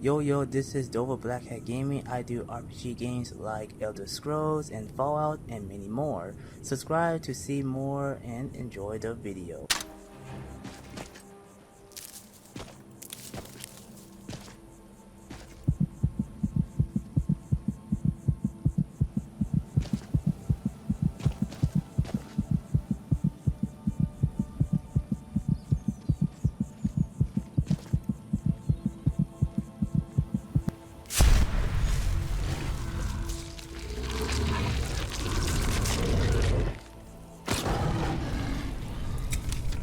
Yo, this is Dova Blackhat Gaming. I do RPG games like Elder Scrolls and Fallout and many more. Subscribe to see more and enjoy the video.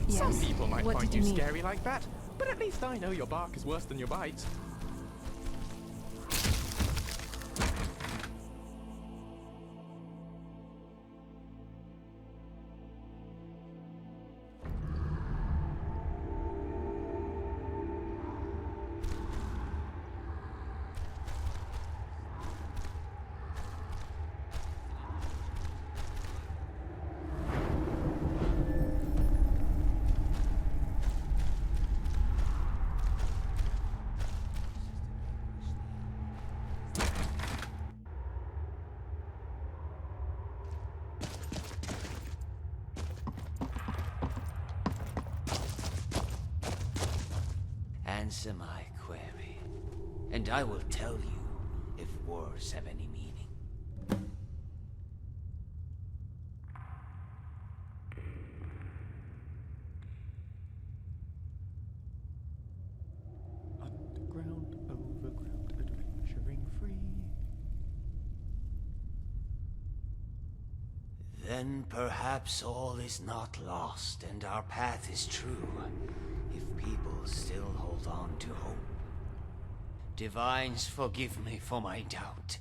Some people might find you scary like that, but at least I know your bark is worse than your bite. Answer my query, and I will tell you if words have any meaning. Underground, overground, adventuring free. Then perhaps all is not lost, and our path is true, if people still hold on to hope. Divines, forgive me for my doubt.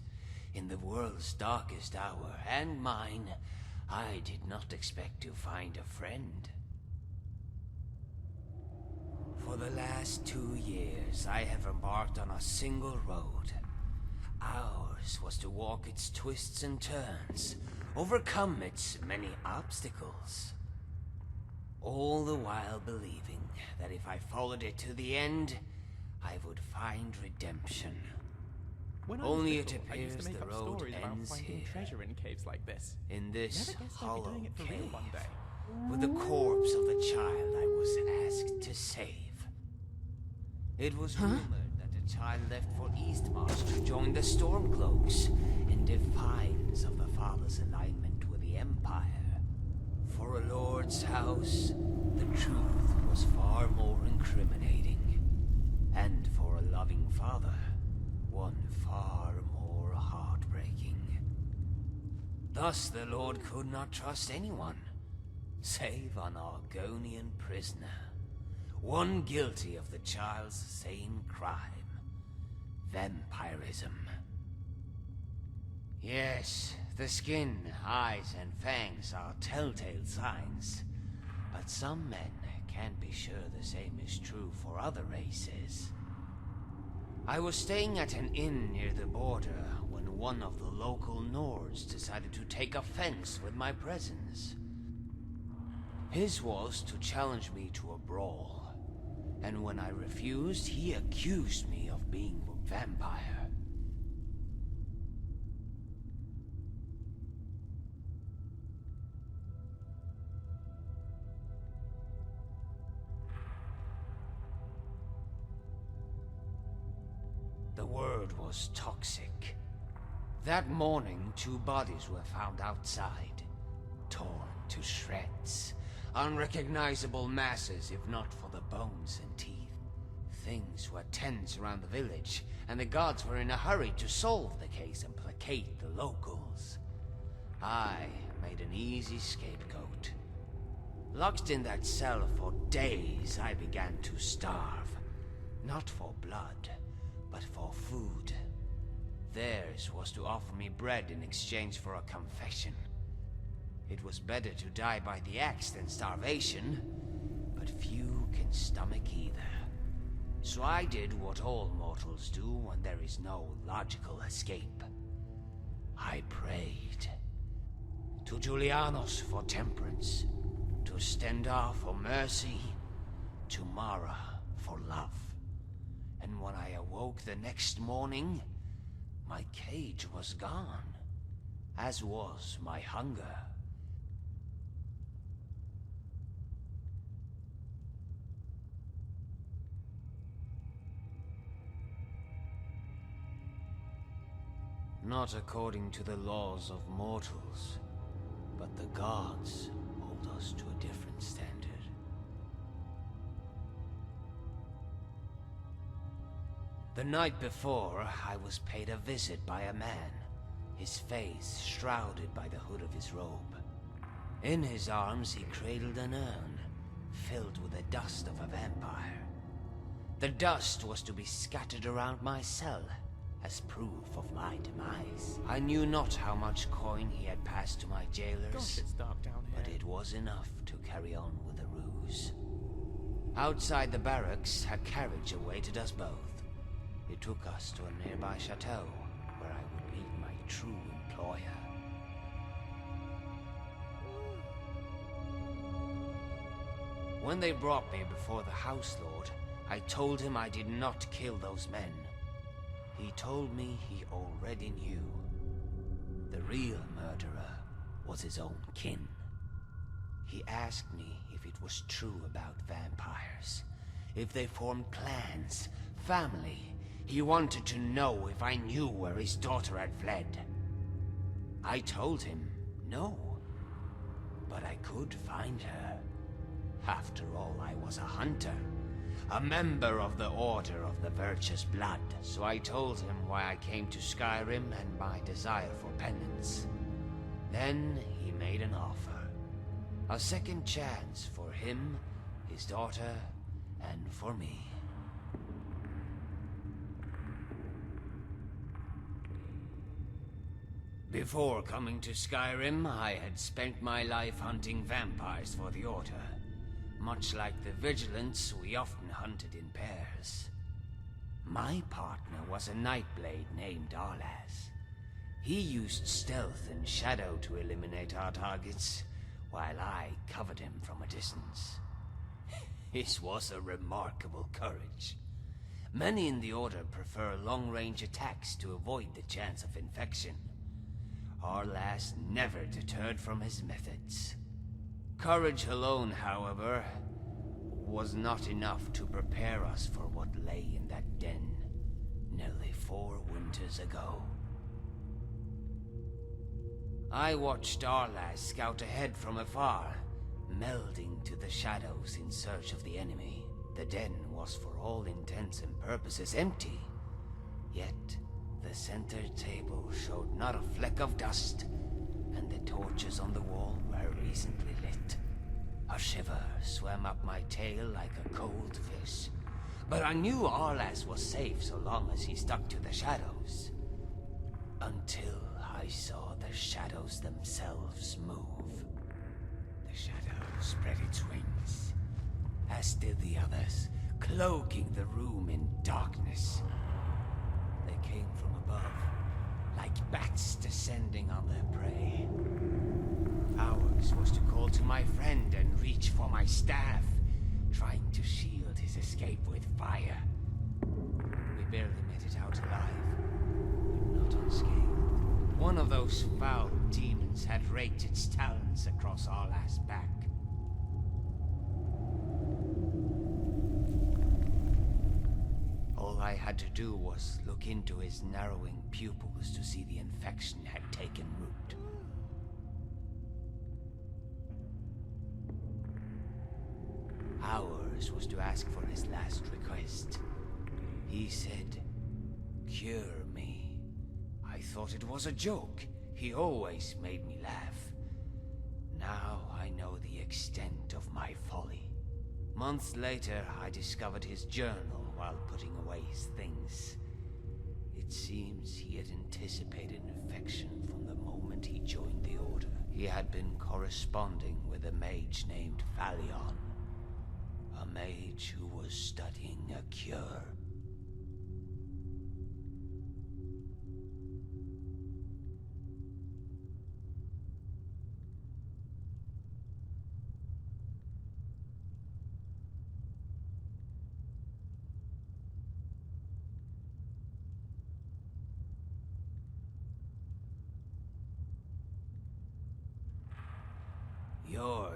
In the world's darkest hour, and mine, I did not expect to find a friend. For the last 2 years, I have embarked on a single road. Ours was to walk its twists and turns, overcome its many obstacles. All the while believing that if I followed it to the end, I would find redemption. When Only I was it little, I used appears to make the up road stories about ends finding here, treasure in caves like this. in this Never guessed I'd be hollow doing it for real cave, one day. with the corpse of the child I was asked to save. It was rumored that the child left for Eastmarch to join the Stormcloaks, in defiance of the father's alignment with the Empire. For a lord's house, the truth was far more incriminating. And for a loving father, one far more heartbreaking. Thus the Lord could not trust anyone, save an Argonian prisoner, one guilty of the child's same crime, vampirism. Yes, the skin, eyes, and fangs are telltale signs, but some men can't be sure the same is true for other races. I was staying at an inn near the border when one of the local Nords decided to take offense with my presence. His was to challenge me to a brawl, and when I refused, he accused me of being a vampire. The word was toxic. That morning, 2 bodies were found outside, torn to shreds. Unrecognizable masses, if not for the bones and teeth. Things were tense around the village, and the gods were in a hurry to solve the case and placate the locals. I made an easy scapegoat. Locked in that cell for days, I began to starve. Not for blood, but for food. Theirs was to offer me bread in exchange for a confession. It was better to die by the axe than starvation, but few can stomach either. So I did what all mortals do when there is no logical escape. I prayed. To Julianos for temperance, to Stendar for mercy, to Mara for love. And when I awoke the next morning, my cage was gone, as was my hunger. Not according to the laws of mortals, but the gods hold us to a different standard. The night before, I was paid a visit by a man, his face shrouded by the hood of his robe. In his arms he cradled an urn, filled with the dust of a vampire. The dust was to be scattered around my cell, as proof of my demise. I knew not how much coin he had passed to my jailers, Gosh, it's dark down here. but it was enough to carry on with the ruse. Outside the barracks, a carriage awaited us both. It took us to a nearby chateau, where I would meet my true employer. When they brought me before the House Lord, I told him I did not kill those men. He told me he already knew. The real murderer was his own kin. He asked me if it was true about vampires, if they formed clans, family. He wanted to know if I knew where his daughter had fled. I told him no, but I could find her. After all, I was a hunter, a member of the Order of the Virtuous Blood. So I told him why I came to Skyrim and my desire for penance. Then he made an offer. A second chance for him, his daughter, and for me. Before coming to Skyrim, I had spent my life hunting vampires for the Order. Much like the Vigilants, we often hunted in pairs. My partner was a Nightblade named Arlas. He used stealth and shadow to eliminate our targets, while I covered him from a distance. His was a remarkable courage. Many in the Order prefer long-range attacks to avoid the chance of infection. Arlas never deterred from his methods. Courage alone, however, was not enough to prepare us for what lay in that den nearly 4 winters ago. I watched Arlas scout ahead from afar, melding to the shadows in search of the enemy. The den was for all intents and purposes empty, yet the center table showed not a fleck of dust, and the torches on the wall were recently lit. A shiver swam up my tail like a cold fish, but I knew Arlas was safe so long as he stuck to the shadows. Until I saw the shadows themselves move. The shadow spread its wings, as did the others, cloaking the room in darkness. They came from above, like bats descending on their prey. Ours was to call to my friend and reach for my staff, trying to shield his escape with fire. We barely made it out alive, but not unscathed. One of those foul demons had raked its talons across Arlas' back. All I had to do was look into his narrowing pupils to see the infection had taken root. Ours was to ask for his last request. He said, "Cure me." I thought it was a joke. He always made me laugh. Now I know the extent of my folly. Months later, I discovered his journal while putting away his things. It seems he had anticipated infection from the moment he joined the Order. He had been corresponding with a mage named Valion. A mage who was studying a cure.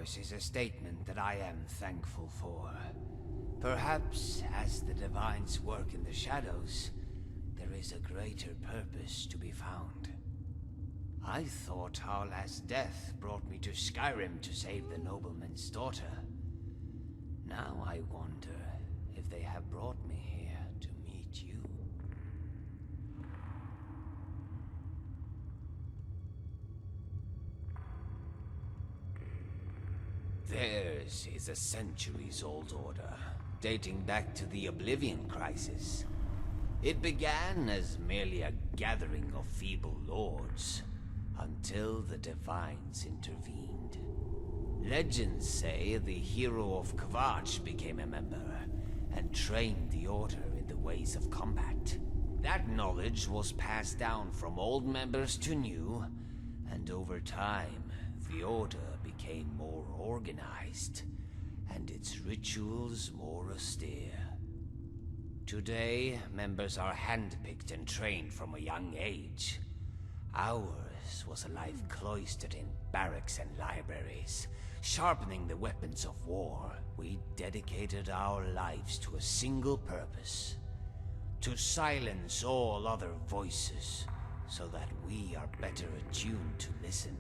Ours is a statement that I am thankful for. Perhaps, as the Divines work in the shadows, there is a greater purpose to be found. I thought Harla's death brought me to Skyrim to save the nobleman's daughter. Now I wonder if they have brought me here to meet you. Theirs is a centuries-old order, dating back to the Oblivion Crisis. It began as merely a gathering of feeble lords, until the Divines intervened. Legends say the hero of Kvatch became a member, and trained the Order in the ways of combat. That knowledge was passed down from old members to new, and over time, the Order became more organized, and its rituals more austere. Today, members are handpicked and trained from a young age. Ours was a life cloistered in barracks and libraries, sharpening the weapons of war. We dedicated our lives to a single purpose: to silence all other voices, so that we are better attuned to listen.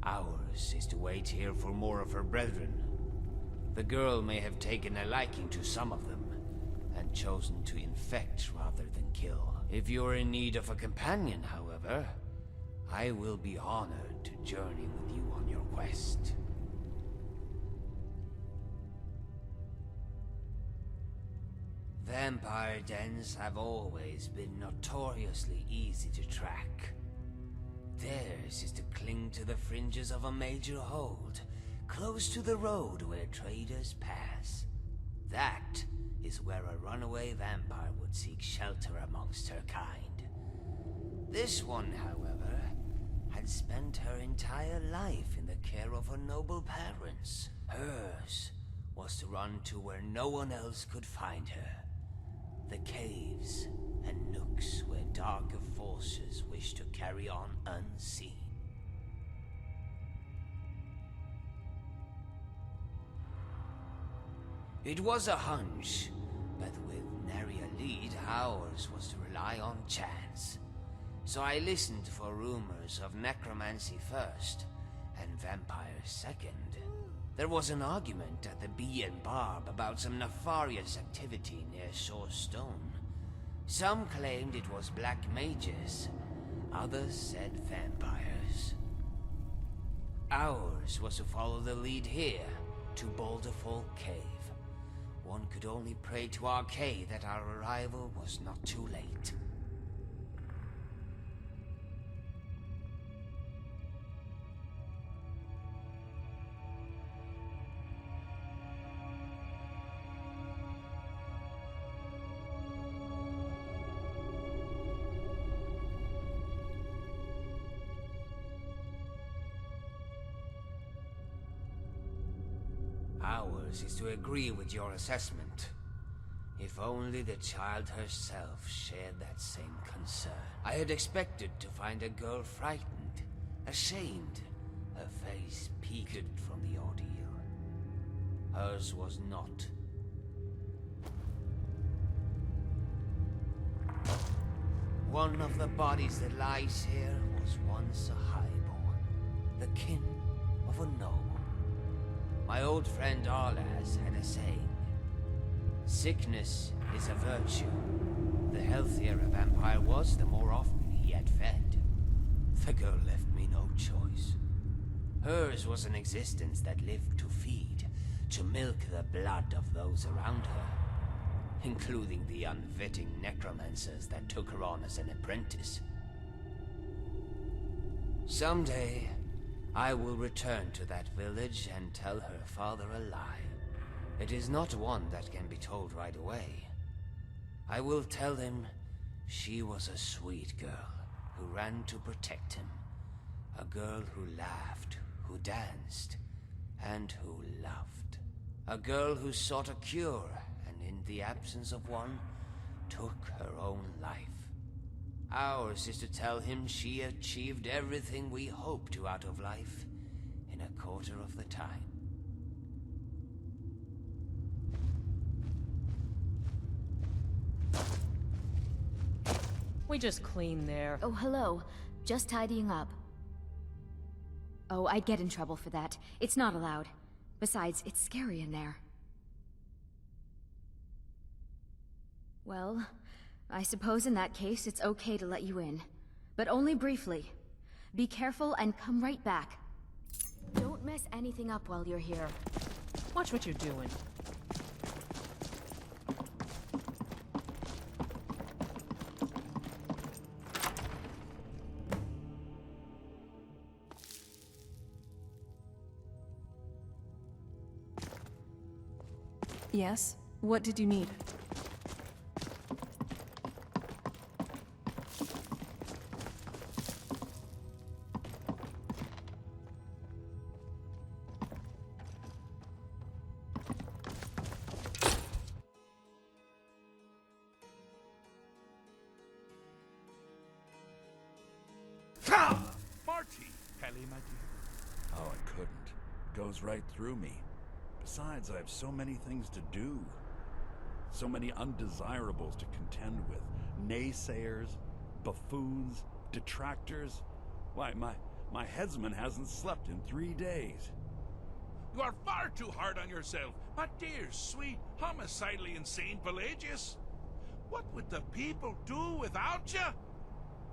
Ours is to wait here for more of her brethren. The girl may have taken a liking to some of them, and chosen to infect rather than kill. If you're in need of a companion, however, I will be honored to journey with you on your quest. Vampire dens have always been notoriously easy to track. Theirs is to cling to the fringes of a major hold, close to the road where traders pass. That is where a runaway vampire would seek shelter amongst her kind. This one, however, had spent her entire life in the care of her noble parents. Hers was to run to where no one else could find her. The caves and nooks where darker forces wish to carry on unseen. It was a hunch, but with nary a lead, ours was to rely on chance. So I listened for rumors of necromancy first, and vampires second. There was an argument at the Bee and Barb about some nefarious activity near Shore Stone. Some claimed it was black mages, others said vampires. Ours was to follow the lead here, to Boulderfall Cave. One could only pray to Arcade that our arrival was not too late. Ours is to agree with your assessment. If only the child herself shared that same concern. I had expected to find a girl frightened, ashamed, her face peaked from the ordeal. Hers was not. One of the bodies that lies here was once a highborn, the kin of a noble. My old friend Arlas had a saying: sickness is a virtue. The healthier a vampire was, the more often he had fed. The girl left me no choice. Hers was an existence that lived to feed, to milk the blood of those around her, including the unfitting necromancers that took her on as an apprentice. Someday, I will return to that village and tell her father a lie. It is not one that can be told right away. I will tell him she was a sweet girl who ran to protect him. A girl who laughed, who danced, and who loved. A girl who sought a cure, and in the absence of one, took her own life. Ours is to tell him she achieved everything we hope to out of life in a quarter of the time. We just cleaned there. Oh, hello. Just tidying up. Oh, I'd get in trouble for that. It's not allowed. Besides, it's scary in there. Well, I suppose in that case it's okay to let you in. But only briefly. Be careful and come right back. Don't mess anything up while you're here. Watch what you're doing. Yes? What did you need? Marty! Kelly, my dear. Oh, I couldn't. It goes right through me. Besides, I have so many things to do. So many undesirables to contend with. Naysayers, buffoons, detractors. Why, my headsman hasn't slept in 3 days. You are far too hard on yourself, my dear, sweet, homicidally insane Pelagius. What would the people do without you?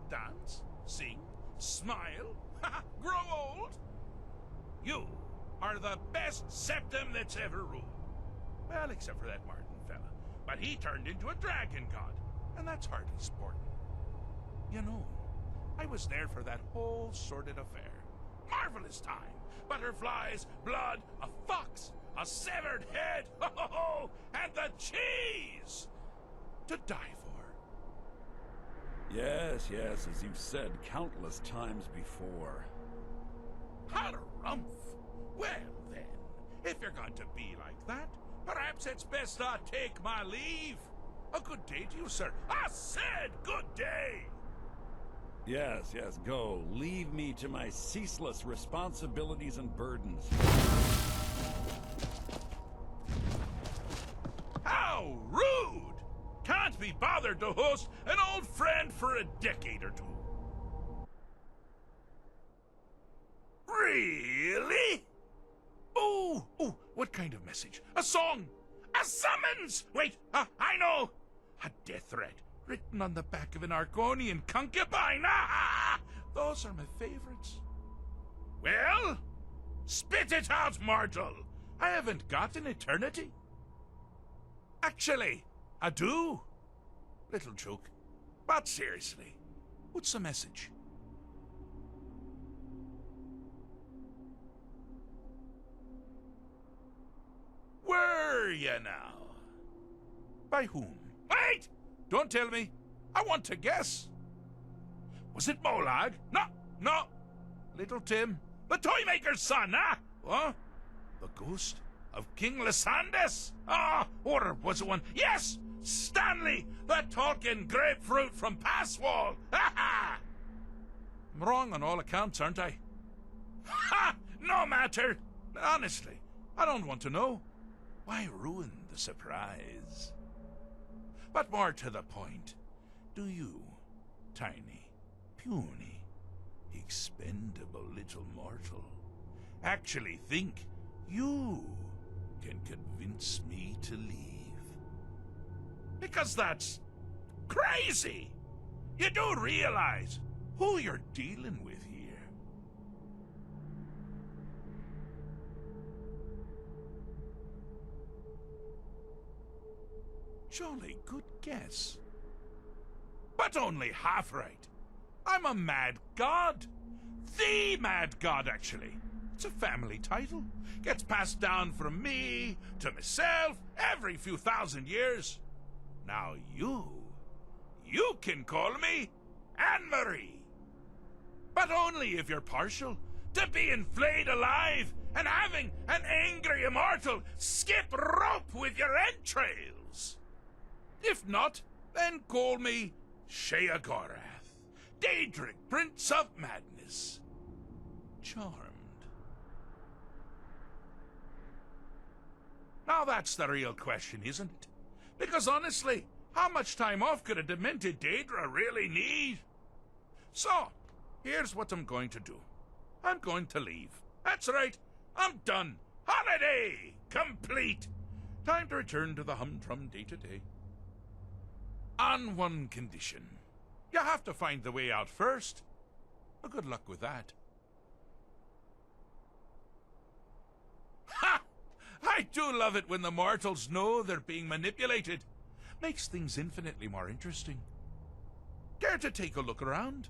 Dance? Sing? Smile? Grow old? You are the best septum that's ever ruled. Well, except for that Martin fella. But he turned into a dragon god, and that's hardly sporting. You know, I was there for that whole sordid affair. Marvelous time. Butterflies, blood, a fox, a severed head, and the cheese to die for. Yes, as you've said countless times before. Harumph! Well then, if you're going to be like that, perhaps it's best I take my leave. A good day to you, sir. I said good day! Yes, go. Leave me to my ceaseless responsibilities and burdens. How rude! Can't be bothered to host an old friend for a decade or two. Really? Oh, what kind of message? A song? A summons! Wait, I know! A death threat written on the back of an Argonian concubine. Those are my favorites. Well, spit it out, mortal. I haven't got an eternity. Actually, I do. Little joke. But seriously, what's the message? Were you now? By whom? Wait! Don't tell me. I want to guess. Was it Molag? No. Little Tim, the Toymaker's son, Huh? The ghost of King Lysandes? Or was it one? Yes! Stanley, the talking grapefruit from Passwall! I'm wrong on all accounts, aren't I? No matter. Honestly, I don't want to know. Why ruin the surprise? But more to the point, do you, tiny, puny, expendable little mortal, actually think you can convince me to leave? Because that's crazy! You do realize who you're dealing with here. Jolly good guess. But only half right. I'm a mad god. The mad god, actually. It's a family title. Gets passed down from me to myself every few thousand years. Now you can call me Anne-Marie. But only if you're partial to being flayed alive and having an angry immortal skip rope with your entrails. If not, then call me Sheogorath. Daedric, Prince of Madness. Charmed. Now that's the real question, isn't it? Because honestly, how much time off could a demented Daedra really need? So, here's what I'm going to do. I'm going to leave. That's right, I'm done. Holiday complete. Time to return to the humdrum day-to-day. On one condition. You have to find the way out first. Well, good luck with that. Ha! I do love it when the mortals know they're being manipulated. Makes things infinitely more interesting. Care to take a look around?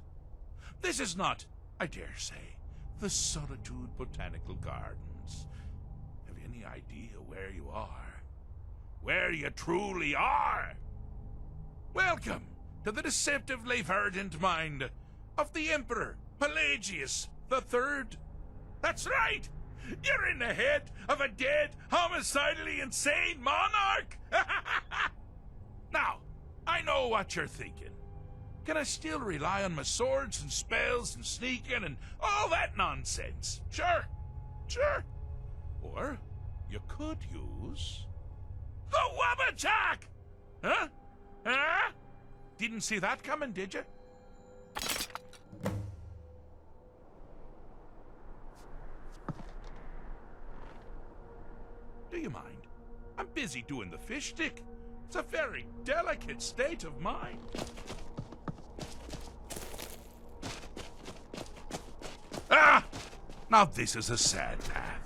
This is not, I dare say, the Solitude Botanical Gardens. Have you any idea where you are? Where you truly are? Welcome to the deceptively verdant mind of the Emperor Pelagius III. That's right! You're in the head of a dead, homicidally insane monarch! Now, I know what you're thinking. Can I still rely on my swords and spells and sneaking and all that nonsense? Sure, sure. Or you could use the Wabbajack! Huh? Huh? Didn't see that coming, did you? Do you mind? I'm busy doing the fish stick. It's a very delicate state of mind. Ah! Now this is a sad path.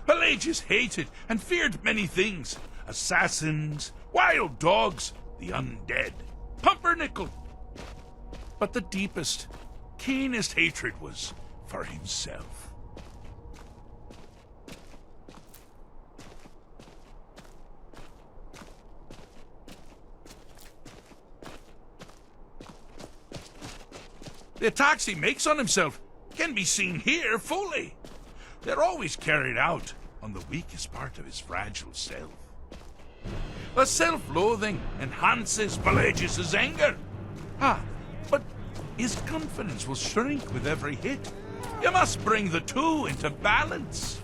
Pelagius hated and feared many things. Assassins, wild dogs, the undead, pumpernickel. But the deepest, keenest hatred was for himself. The attacks he makes on himself can be seen here fully. They're always carried out on the weakest part of his fragile self. The self-loathing enhances Pelagius' anger. But his confidence will shrink with every hit. You must bring the two into balance.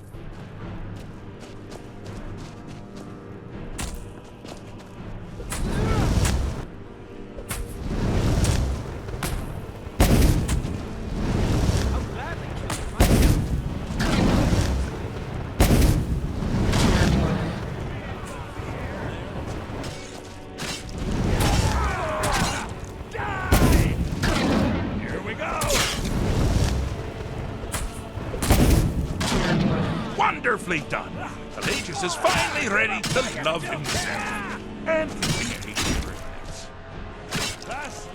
Wonderfully done. Pelagius is finally ready to love himself and communicate his regrets. That's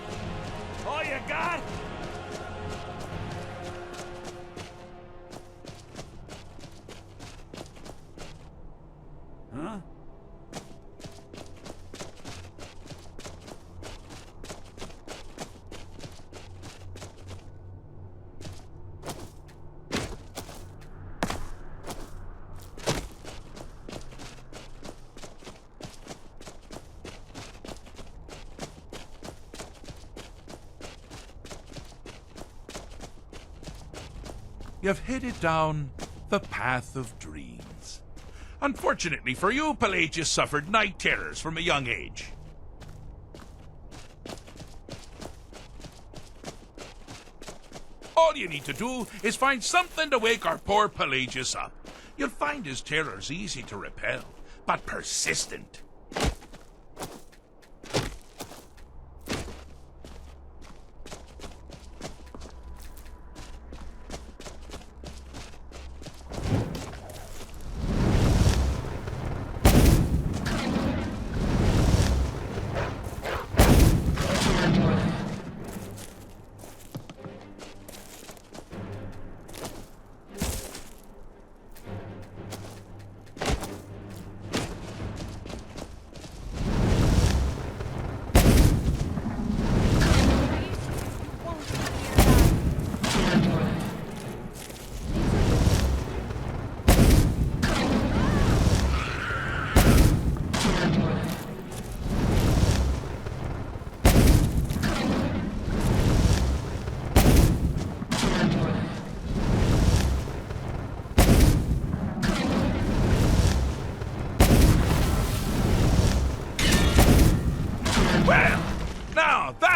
all you got? Huh? You've headed down the path of dreams. Unfortunately for you, Pelagius suffered night terrors from a young age. All you need to do is find something to wake our poor Pelagius up. You'll find his terrors easy to repel, but persistent.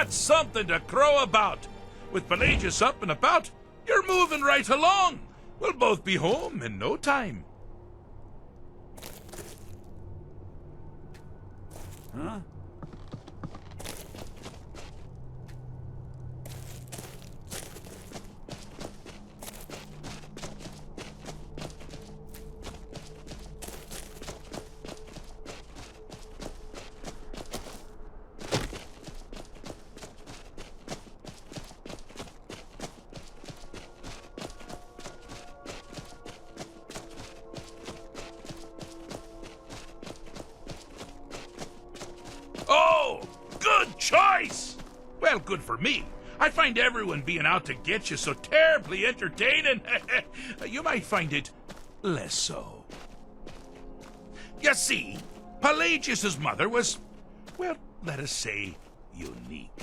That's something to crow about. With Pelagius up and about, you're moving right along. We'll both be home in no time. Huh? Oh, good choice! Well, good for me. I find everyone being out to get you so terribly entertaining. You might find it less so. You see, Pelagius's mother was, well, let us say, unique.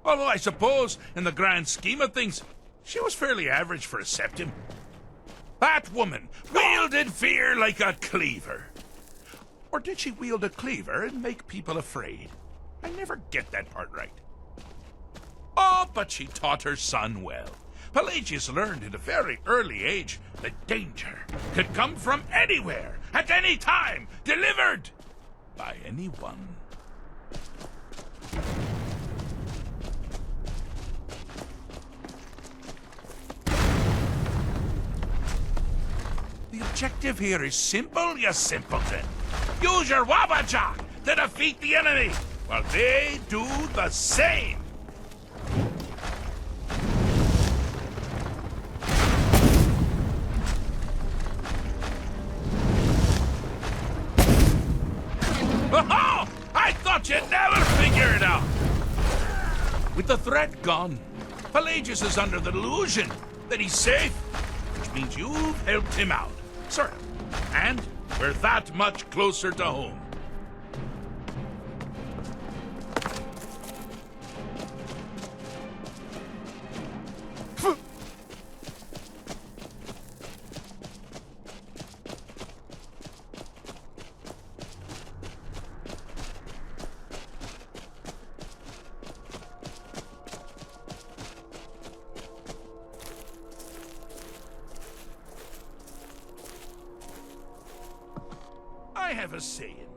Although I suppose, in the grand scheme of things, she was fairly average for a septim. That woman wielded fear like a cleaver. Or did she wield a cleaver and make people afraid? I never get that part right. Oh, but she taught her son well. Pelagius learned at a very early age that danger could come from anywhere, at any time, delivered by anyone. The objective here is simple, you simpleton. Use your Wabajak to defeat the enemy, while they do the same. Oh, I thought you'd never figure it out. With the threat gone, Pelagius is under the delusion that he's safe, which means you've helped him out, sort of. And we're that much closer to home. I have a saying.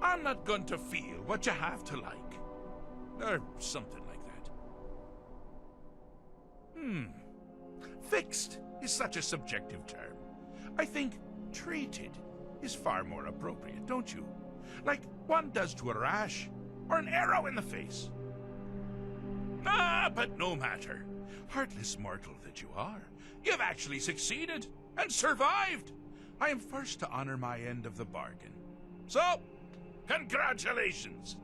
I'm not going to feel what you have to like. Or something like that. Fixed is such a subjective term. I think treated is far more appropriate, don't you? Like one does to a rash or an arrow in the face. Ah, but no matter. Heartless mortal that you are, you've actually succeeded and survived. I am first to honor my end of the bargain. So, congratulations.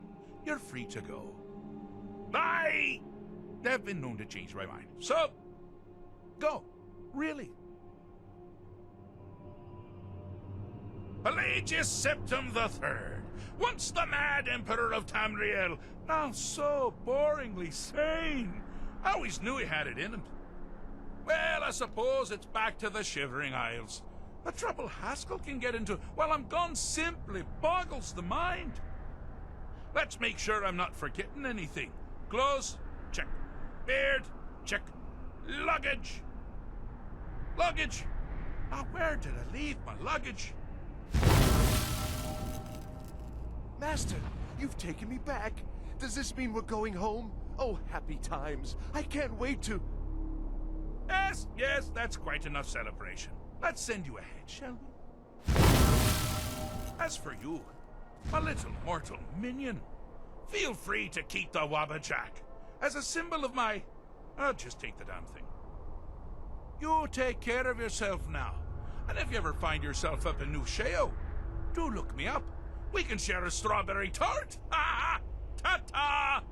You're free to go. I have been known to change my mind. So, go. Really. Pelagius Septim III, once the mad Emperor of Tamriel, now so boringly sane. I always knew he had it in him. Well, I suppose it's back to the Shivering Isles. The trouble Haskell can get into while I'm gone simply boggles the mind. Let's make sure I'm not forgetting anything. Clothes, check. Beard, check. Luggage. Luggage. Now, where did I leave my luggage? Master, you've taken me back. Does this mean we're going home? Oh, happy times. I can't wait to... Yes, that's quite enough celebration. Let's send you ahead, shall we? As for you, my little mortal minion, feel free to keep the Wabajak as a symbol of my... I'll just take the damn thing. You take care of yourself now. And if you ever find yourself up in New Sheo, do look me up. We can share a strawberry tart. Ha! Ta-ta!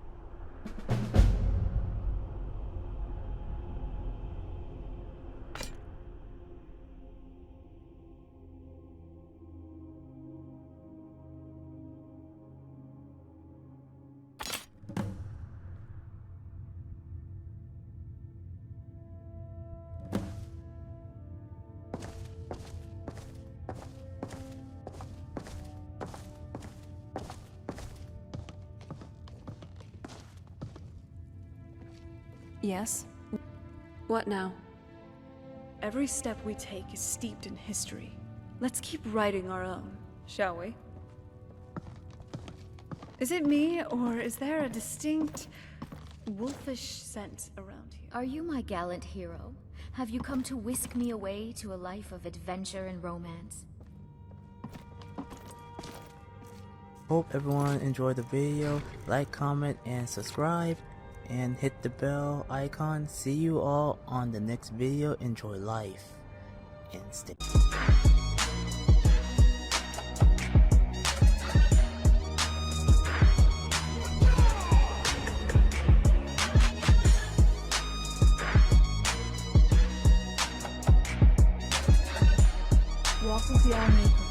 Yes? What now? Every step we take is steeped in history. Let's keep writing our own, shall we? Is it me, or is there a distinct wolfish scent around here? Are you my gallant hero? Have you come to whisk me away to a life of adventure and romance? Hope everyone enjoyed the video. Like, comment, and subscribe. And hit the bell icon. See you all on the next video. Enjoy life. And stay. Walk with the All-Maker.